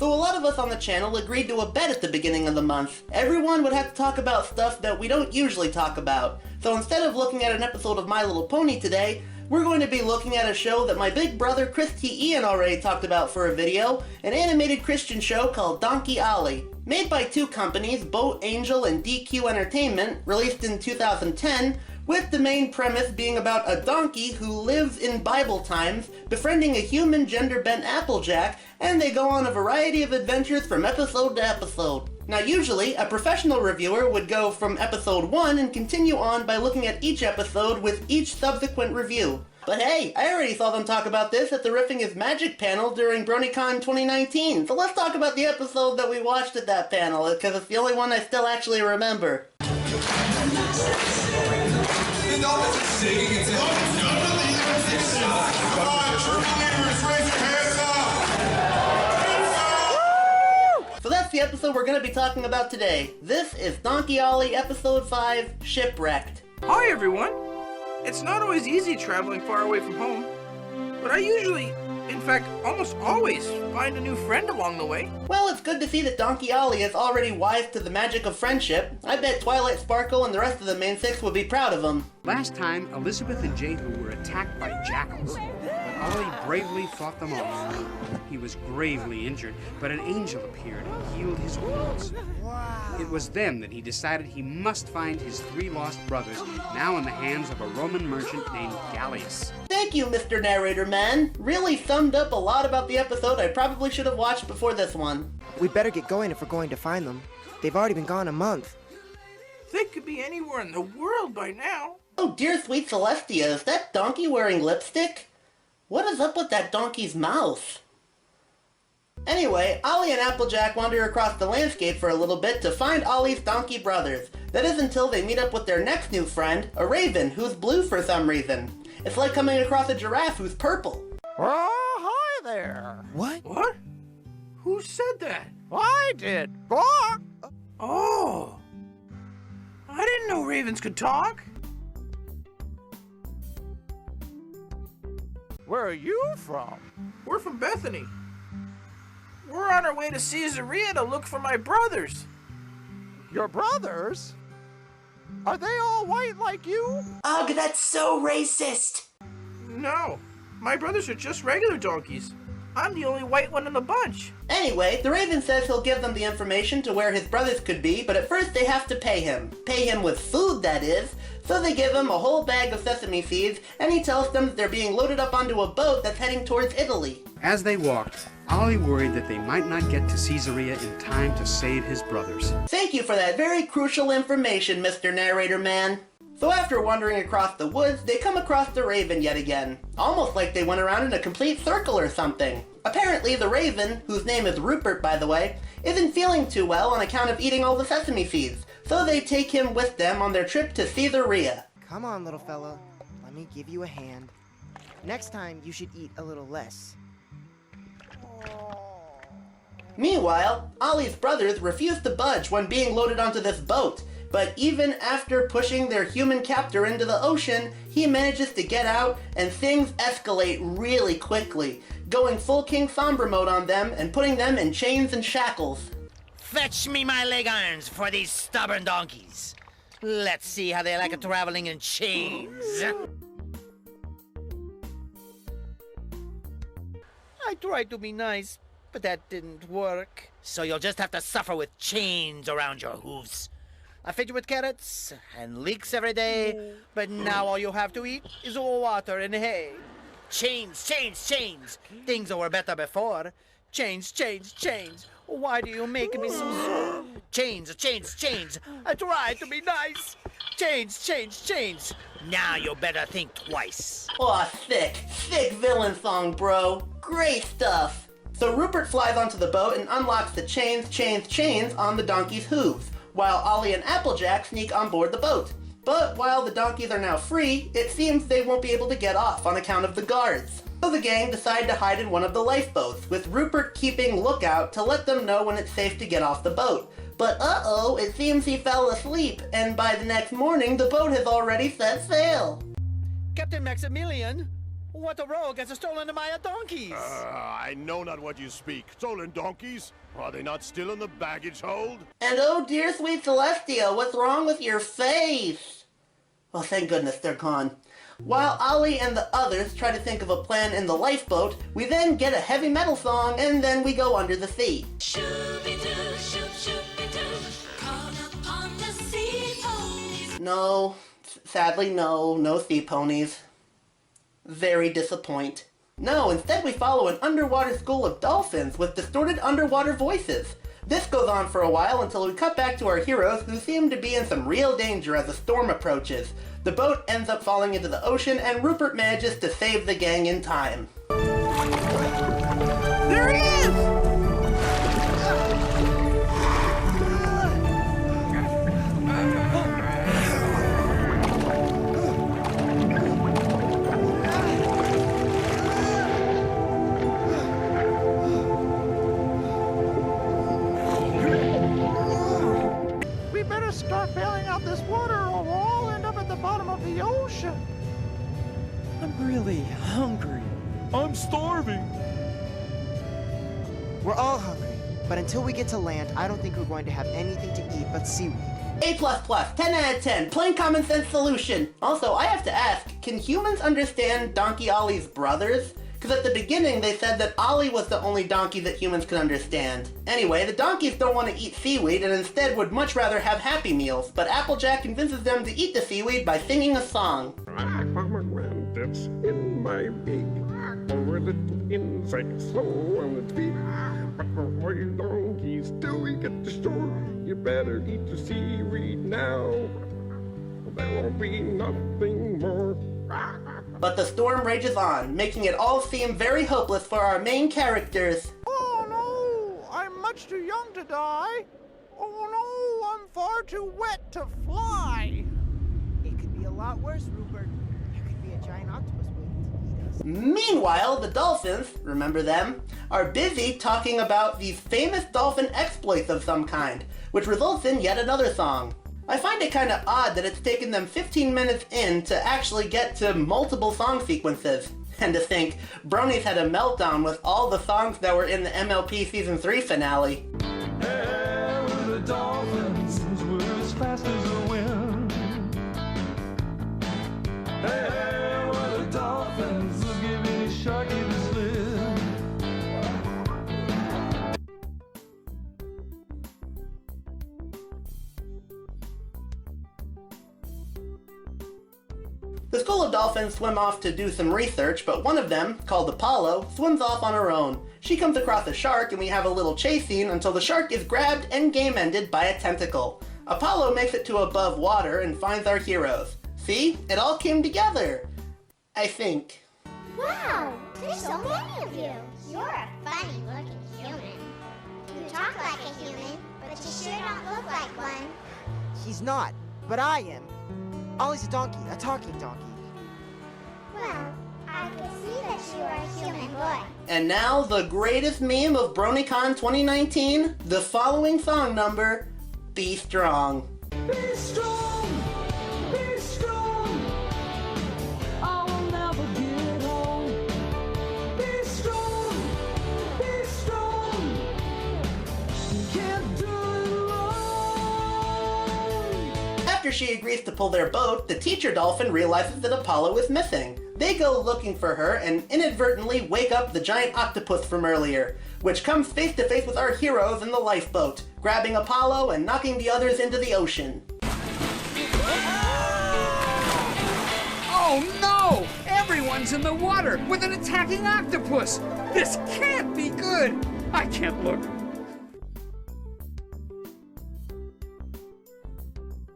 So a lot of us on the channel agreed to a bet at the beginning of the month. Everyone would have to talk about stuff that we don't usually talk about. So instead of looking at an episode of My Little Pony today, we're going to be looking at a show that my big brother Chris T. Ian already talked about for a video, an animated Christian show called Donkey Ollie. Made by two companies, Boat Angel and DQ Entertainment, released in 2010, with the main premise being about a donkey who lives in Bible times, befriending a human gender-bent Applejack, and they go on a variety of adventures from episode to episode. Now usually, a professional reviewer would go from episode 1 and continue on by looking at each episode with each subsequent review. But hey, I already saw them talk about this at the Riffing is Magic panel during BronyCon 2019, so let's talk about the episode that we watched at that panel, because it's the only one I still actually remember. So that's the episode we're going to be talking about today. This is Donkey Ollie Episode 5, Shipwrecked. Hi everyone! It's not always easy traveling far away from home, but I usually, in fact almost always, find a new friend along the way. Well, it's good to see that Donkey Ollie is already wise to the magic of friendship. I bet Twilight Sparkle and the rest of the main six would be proud of him. Last time, Elizabeth and Jehu were attacked by jackals, but Ollie bravely fought them off. He was gravely injured, but an angel appeared and healed his wounds. Wow. It was then that he decided he must find his three lost brothers, now in the hands of a Roman merchant named Gallius. Thank you, Mr. Narrator Man. Really summed up a lot about the episode I probably should have watched before this one. We'd better get going if we're going to find them. They've already been gone a month. They could be anywhere in the world by now. Oh dear sweet Celestia, is that donkey wearing lipstick? What is up with that donkey's mouth? Anyway, Ollie and Applejack wander across the landscape for a little bit to find Ollie's donkey brothers. That is until they meet up with their next new friend, a raven who's blue for some reason. It's like coming across a giraffe who's purple. Oh, hi there. What? What? Who said that? I did. Bawk. Oh! I didn't know ravens could talk. Where are you from? We're from Bethany. We're on our way to Caesarea to look for my brothers. Your brothers? Are they all white like you? Ugh, that's so racist! No, my brothers are just regular donkeys. I'm the only white one in the bunch. Anyway, the raven says he'll give them the information to where his brothers could be, but at first they have to pay him. Pay him with food, that is. So they give him a whole bag of sesame seeds, and he tells them that they're being loaded up onto a boat that's heading towards Italy. As they walked, Ollie worried that they might not get to Caesarea in time to save his brothers. Thank you for that very crucial information, Mr. Narrator Man. So after wandering across the woods, they come across the raven yet again. Almost like they went around in a complete circle or something. Apparently the raven, whose name is Rupert by the way, isn't feeling too well on account of eating all the sesame seeds. So they take him with them on their trip to Caesarea. Come on, little fella. Let me give you a hand. Next time, you should eat a little less. Meanwhile, Ollie's brothers refuse to budge when being loaded onto this boat. But even after pushing their human captor into the ocean, he manages to get out and things escalate really quickly, going full King Sombra mode on them and putting them in chains and shackles. Fetch me my leg irons for these stubborn donkeys. Let's see how they like it traveling in chains. I tried to be nice, but that didn't work. So you'll just have to suffer with chains around your hooves. I fed you with carrots and leeks every day, but now all you have to eat is water and hay. Chains, chains, chains. Things that were better before. Chains, chains, chains. Why do you make me so... Chains, chains, chains. I tried to be nice. Chains, chains, chains. Now you better think twice. Aw, sick villain song, bro. Great stuff! So Rupert flies onto the boat and unlocks the chains on the donkey's hooves, while Ollie and Applejack sneak on board the boat. But while the donkeys are now free, it seems they won't be able to get off on account of the guards. So the gang decide to hide in one of the lifeboats, with Rupert keeping lookout to let them know when it's safe to get off the boat. But uh-oh, it seems he fell asleep, and by the next morning the boat has already set sail. Captain Maximilian, what a rogue has stolen my donkeys! I know not what you speak. Stolen donkeys? Are they not still in the baggage hold? And oh dear sweet Celestia, what's wrong with your face? Well, thank goodness they're gone. While Ollie and the others try to think of a plan in the lifeboat, we then get a heavy metal song and then we go under the sea. Shooby-doo, shoop, shooby-doo, call upon the sea ponies. No, sadly no sea ponies. Very disappoint. No, instead we follow an underwater school of dolphins with distorted underwater voices. This goes on for a while until we cut back to our heroes who seem to be in some real danger as a storm approaches. The boat ends up falling into the ocean and Rupert manages to save the gang in time. There he is! We better start bailing out this water or we'll all end up at the bottom of the ocean. I'm really hungry. I'm starving. We're all hungry, but until we get to land, I don't think we're going to have anything to eat but seaweed. A++, 10 out of 10, plain common sense solution. Also, I have to ask, can humans understand Donkey Ollie's brothers? Because at the beginning they said that Ollie was the only donkey that humans could understand. Anyway, the donkeys don't want to eat seaweed and instead would much rather have Happy Meals, but Applejack convinces them to eat the seaweed by singing a song. That's in my beak. Or a little insect slow on its feet. But before you donkeys till we get to shore, you better eat the seaweed now. There won't be nothing more. But the storm rages on, making it all seem very hopeless for our main characters. Oh no, I'm much too young to die. Oh no, I'm far too wet to fly. It could be a lot worse, Rupert. There could be a giant octopus waiting to eat us. Meanwhile, the dolphins, remember them, are busy talking about these famous dolphin exploits of some kind, which results in yet another song. I find it kind of odd that it's taken them 15 minutes in to actually get to multiple song sequences. And to think, Bronies had a meltdown with all the songs that were in the MLP Season 3 finale. Hey, the dolphins were as fast as the wind. Hey, the dolphins will give any sharky the slip. The school of dolphins swim off to do some research, but one of them, called Apollo, swims off on her own. She comes across a shark and we have a little chase scene until the shark is grabbed and game ended by a tentacle. Apollo makes it to above water and finds our heroes. See? It all came together. I think. Wow, there's so many of you. You're a funny-looking human. You talk like a human, but you sure don't look like one. He's not, but I am. Ollie's a donkey, a talking donkey. Well, I could see that you are a human boy. And now, the greatest meme of BronyCon 2019, the following song number, Be Strong. Be strong, be strong. I will never get old. Be strong, be strong. You can't do it alone. After she agrees to pull their boat, the teacher dolphin realizes that Apollo is missing. They go looking for her and inadvertently wake up the giant octopus from earlier, which comes face to face with our heroes in the lifeboat, grabbing Apollo and knocking the others into the ocean. Oh no! Everyone's in the water with an attacking octopus! This can't be good! I can't look.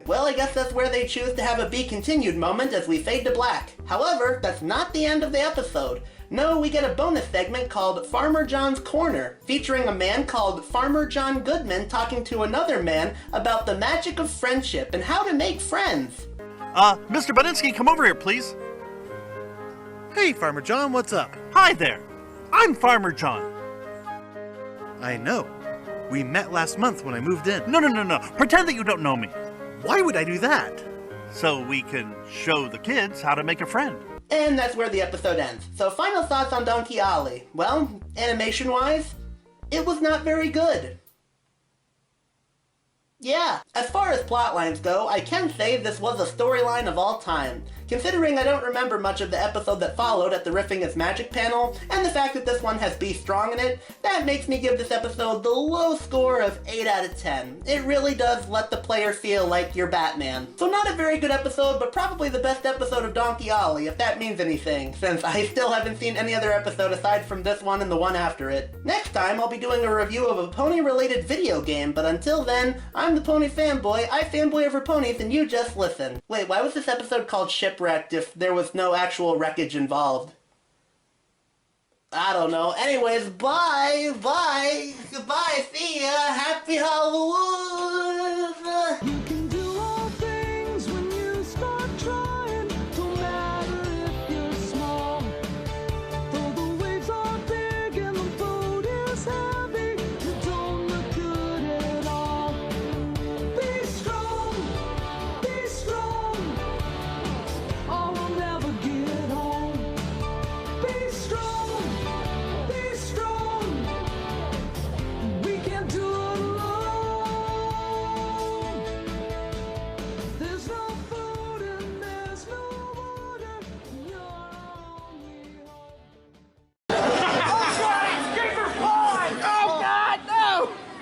Well, I guess that's where they choose to have a be continued moment as we fade to black. However, that's not the end of the episode. No, we get a bonus segment called Farmer John's Corner, featuring a man called Farmer John Goodman talking to another man about the magic of friendship and how to make friends. Mr. Budinsky, come over here, please. Hey, Farmer John, what's up? Hi there. I'm Farmer John. I know. We met last month when I moved in. No. Pretend that you don't know me. Why would I do that? So we can show the kids how to make a friend. And that's where the episode ends. So final thoughts on Donkey Ollie. Well, animation-wise, it was not very good. Yeah, as far as plotlines go, I can say this was a storyline of all time. Considering I don't remember much of the episode that followed at the Riffing is Magic panel, and the fact that this one has Be Strong in it, that makes me give this episode the low score of 8 out of 10. It really does let the player feel like you're Batman. So not a very good episode, but probably the best episode of Donkey Ollie, if that means anything, since I still haven't seen any other episode aside from this one and the one after it. Next time, I'll be doing a review of a pony-related video game, but until then, I'm the Pony Fanboy, I fanboy over ponies, and you just listen. Wait, why was this episode called Shipwrecked if there was no actual wreckage involved? I don't know. Anyways, bye, goodbye, see ya, happy Halloween!